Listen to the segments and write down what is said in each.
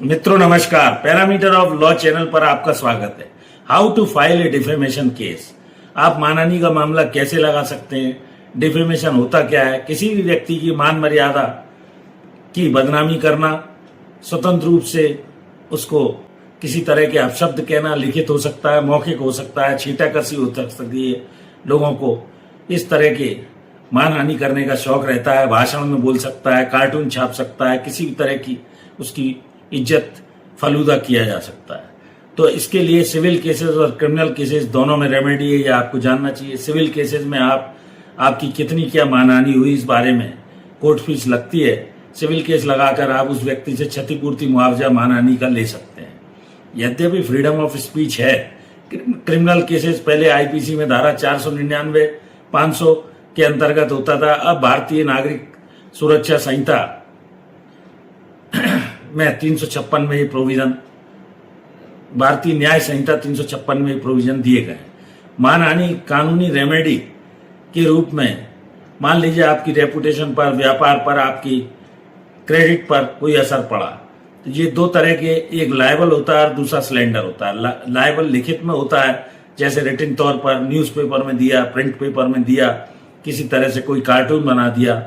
मित्रों नमस्कार, parameter of law channel पर आपका स्वागत है। How to file a defamation case. आप मानहानि का मामला कैसे लगा सकते हैं, डिफेमेशन होता क्या है, किसी भी व्यक्ति की मान मर्यादा की बदनामी करना, स्वतंत्र रूप से उसको किसी तरह के अपशब्द कहना, लिखित हो सकता है, मौखिक हो सकता है, छींटाकसी हो सकती है। लोगों को इस तरह के मानहानि करने का शौक रहता है, भाषण में बोल सकता है, कार्टून छाप सकता है, किसी भी तरह की उसकी इज्जत फलूदा किया जा सकता है। तो इसके लिए सिविल केसेस और क्रिमिनल केसेस दोनों में रेमेडी है, ये आपको जानना चाहिए। सिविल केसेस में आपकी कितनी क्या मानहानि हुई इस बारे में कोर्ट फीस लगती है। सिविल केस लगाकर आप उस व्यक्ति से क्षतिपूर्ति मुआवजा मानहानि का ले सकते हैं। यद्यपि फ्रीडम ऑफ स्पीच है, क्रिमिनल केसेस पहले आईपीसी में धारा 499, 500 के अंतर्गत होता था। अब भारतीय नागरिक सुरक्षा संहिता में 356 में ये प्रोविजन, भारतीय न्याय संहिता 356 में प्रोविजन दिए गए। मानहानि कानूनी रेमेडी के रूप में, मान लीजिए आपकी रेपुटेशन पर, व्यापार पर, आपकी क्रेडिट पर कोई असर पड़ा, तो ये दो तरह के, एक लायबल होता है और दूसरा स्लेंडर होता है। लायबल लिखित में होता है, जैसे रिटन तौर पर न्यूज़पेपर में दिया, प्रिंट पेपर में दिया, किसी तरह से कोई कार्टून बना दिया।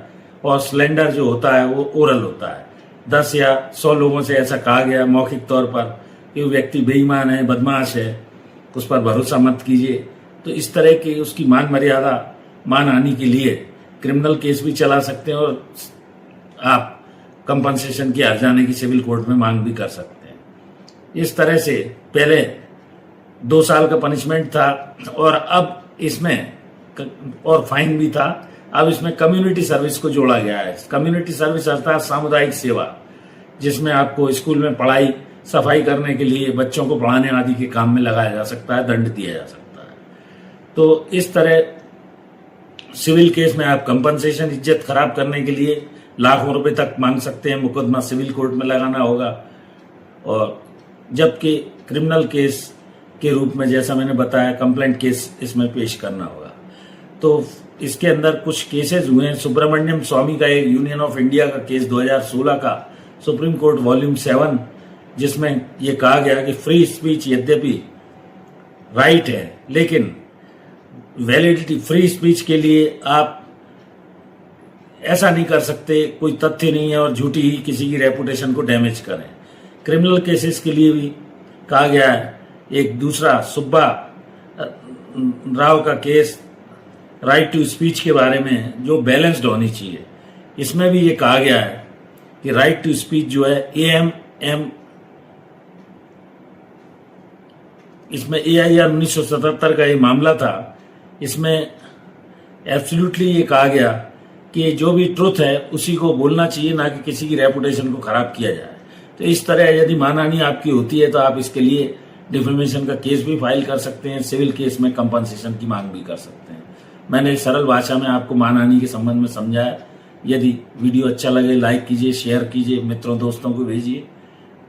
और स्लेंडर जो होता है वो ओरल होता है, 10 या 100 लोगों से ऐसा कहा गया मौखिक तौर पर कि वो व्यक्ति बेईमान है, बदमाश है, उस पर भरोसा मत कीजिए। तो इस तरह की उसकी मान मर्यादा, मानहानि के लिए क्रिमिनल केस भी चला सकते हैं और आप कंपनसेशन की हर्जाने की सिविल कोर्ट में मांग भी कर सकते हैं। इस तरह से पहले 2 साल का पनिशमेंट था और अब इसमें और फाइन भी था। अब इसमें कम्युनिटी सर्विस को जोड़ा गया है। कम्युनिटी सर्विस अर्थात सामुदायिक सेवा, जिसमें आपको स्कूल में पढ़ाई, सफाई करने के लिए, बच्चों को पढ़ाने आदि के काम में लगाया जा सकता है, दंड दिया जा सकता है। तो इस तरह सिविल केस में आप कंपनसेशन, इज्जत खराब करने के लिए लाखों रुपए तक मांग सकते हैं। मुकदमा सिविल कोर्ट में लगाना होगा। और जबकि क्रिमिनल केस के रूप में, जैसा मैंने बताया, कंप्लेंट केस इसमें पेश करना होगा। तो इसके अंदर कुछ केसेस हुए हैं। सुब्रमण्यम स्वामी का एक यूनियन ऑफ इंडिया का केस 2016 का, सुप्रीम कोर्ट वॉल्यूम 7, जिसमें यह कहा गया कि फ्री स्पीच यद्यपि राइट है, लेकिन वैलिडिटी, फ्री स्पीच के लिए आप ऐसा नहीं कर सकते, कोई तथ्य नहीं है और झूठी ही किसी की रेपुटेशन को डैमेज करें। क्रिमिनल केसेस के लिए भी कहा गया है। एक दूसरा सुब्बा राव का केस, राइट टू स्पीच के बारे में, जो बैलेंस्ड होनी चाहिए, इसमें भी ये कहा गया है कि राइट टू स्पीच जो है AMM, इसमें AIR 1977 का ये मामला था। इसमें एब्सोल्युटली ये कहा गया कि जो भी ट्रुथ है उसी को बोलना चाहिए, ना कि किसी की रेपुटेशन को खराब किया जाए। तो इस तरह यदि मानहानि आपकी होती है तो आप इसके लिए डिफेमेशन का केस भी फाइल कर सकते हैं। सिविल केस में कंपनसेशन की मांग भी कर सकते हैं। मैंने सरल भाषा में आपको मानहानि के संबंध में समझाया। यदि वीडियो अच्छा लगे, लाइक कीजिए, शेयर कीजिए, मित्रों दोस्तों को भेजिए।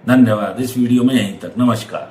धन्यवाद। इस वीडियो में यहीं तक। नमस्कार।